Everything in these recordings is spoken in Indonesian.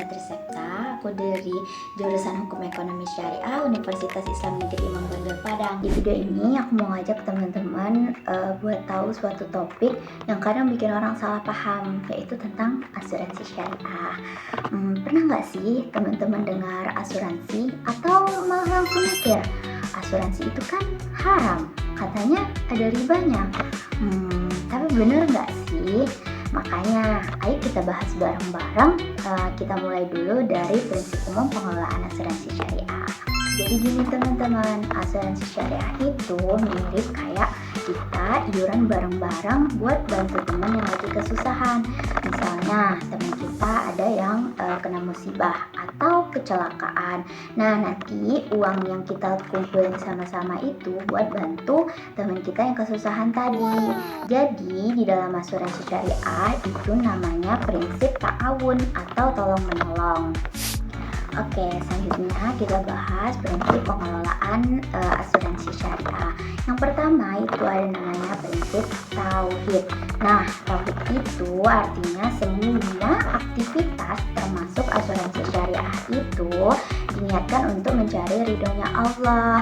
Trisepta, aku dari jurusan Hukum Ekonomi Syariah Universitas Islam Negeri Imam Bonjol Padang. Di video ini aku mau ngajak teman-teman buat tahu suatu topik yang kadang bikin orang salah paham, yaitu tentang asuransi syariah. Pernah nggak sih teman-teman dengar asuransi atau malah langsung mikir asuransi itu kan haram, katanya ada ribanya. Tapi bener nggak sih? Makanya, ayo kita bahas bareng-bareng. Kita mulai dulu dari prinsip umum pengelolaan asuransi syariah. Jadi gini teman-teman, asuransi syariah itu mirip kayak kita iuran bareng-bareng buat bantu teman yang lagi kesusahan. Misalnya teman kita ada yang kena musibah atau kecelakaan. Nah, nanti uang yang kita kumpulin sama-sama itu buat bantu teman kita yang kesusahan tadi. Jadi di dalam asuransi syariah itu namanya prinsip ta'awun atau tolong menolong. Oke, selanjutnya kita bahas prinsip pengelolaan asuransi syariah. Yang pertama itu ada namanya prinsip tauhid. Nah, tauhid itu artinya semua aktivitas termasuk asuransi syariah itu diniatkan untuk mencari ridhonya Allah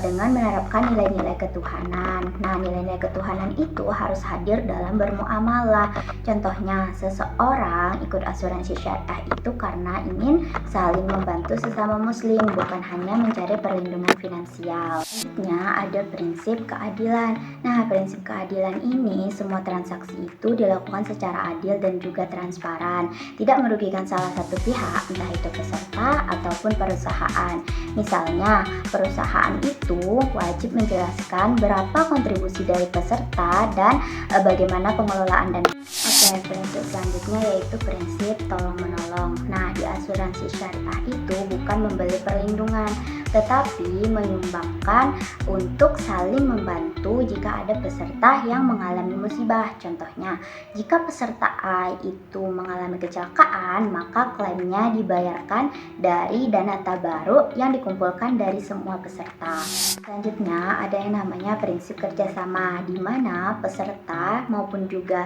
dengan menerapkan nilai-nilai ketuhanan. Nah, nilai-nilai ketuhanan itu harus hadir dalam bermuamalah. Contohnya, seseorang ikut asuransi syariah itu karena ingin saling membantu sesama muslim, bukan hanya mencari perlindungan finansial. Selanjutnya ada prinsip keadilan. Nah, prinsip keadilan ini semua transaksi itu dilakukan secara adil dan juga transparan, tidak merugikan salah satu pihak, entah itu peserta ataupun perusahaan. Misalnya, perusahaan itu wajib menjelaskan berapa kontribusi dari peserta dan bagaimana pengelolaan dana. Oke, prinsip selanjutnya yaitu prinsip tolong menolong. Nah, di asuransi syariah itu bukan membeli perlindungan, tetapi menyumbangkan untuk saling membantu jika ada peserta yang mengalami musibah. Contohnya, jika peserta A itu mengalami kecelakaan, maka klaimnya dibayarkan dari dana tabaruk yang dikumpulkan dari semua peserta. Selanjutnya ada yang namanya prinsip kerjasama, di mana peserta maupun juga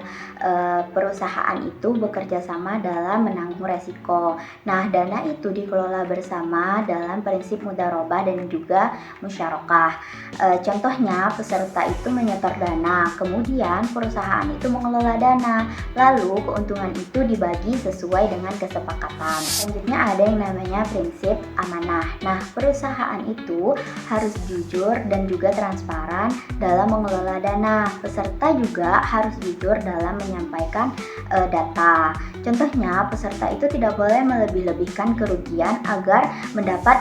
perusahaan itu bekerja sama dalam menanggung resiko. Nah, dana itu dikelola bersama dalam prinsip mudharabah dan juga musyarakah. Contohnya, peserta itu menyetor dana, kemudian perusahaan itu mengelola dana, lalu keuntungan itu dibagi sesuai dengan kesepakatan. Selanjutnya ada yang namanya prinsip amanah. Nah, perusahaan itu harus jujur dan juga transparan dalam mengelola dana. Peserta juga harus jujur dalam menyampaikan data. Contohnya, peserta itu tidak boleh melebih-lebihkan kerugian agar mendapat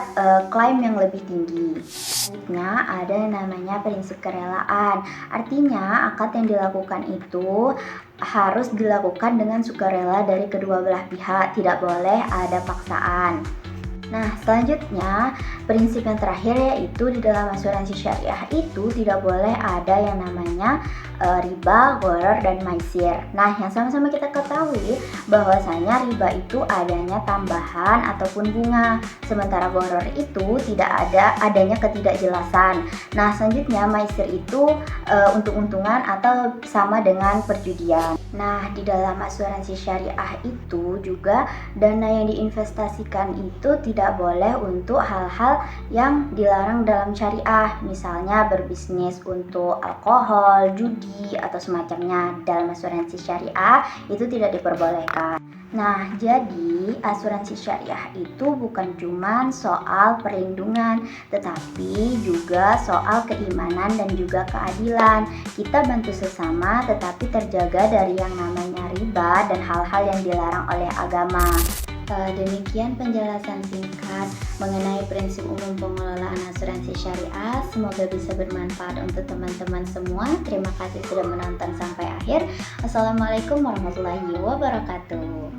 klaim yang lebih tinggi. Selanjutnya ada yang namanya prinsip kerelaan. Artinya, akad yang dilakukan itu harus dilakukan dengan sukarela dari kedua belah pihak, tidak boleh ada paksaan. Nah, selanjutnya prinsip yang terakhir yaitu di dalam asuransi syariah itu tidak boleh ada yang namanya riba, gharar, dan maisir. Nah, yang sama-sama kita ketahui bahwasanya riba itu adanya tambahan ataupun bunga, sementara gharar itu tidak adanya ketidakjelasan. Nah, selanjutnya maisir itu untung-untungan atau sama dengan perjudian. Nah, di dalam asuransi syariah itu juga dana yang diinvestasikan itu tidak boleh untuk hal-hal yang dilarang dalam syariah, misalnya berbisnis untuk alkohol, judi, atau semacamnya. Dalam asuransi syariah itu tidak diperbolehkan. Nah, jadi asuransi syariah itu bukan cuma soal perlindungan, tetapi juga soal keimanan dan juga keadilan. Kita bantu sesama tetapi terjaga dari yang namanya riba dan hal-hal yang dilarang oleh agama. Demikian penjelasan singkat mengenai prinsip umum pengelolaan asuransi syariah. Semoga bisa bermanfaat untuk teman-teman semua. Terima kasih sudah menonton sampai akhir. Assalamualaikum warahmatullahi wabarakatuh.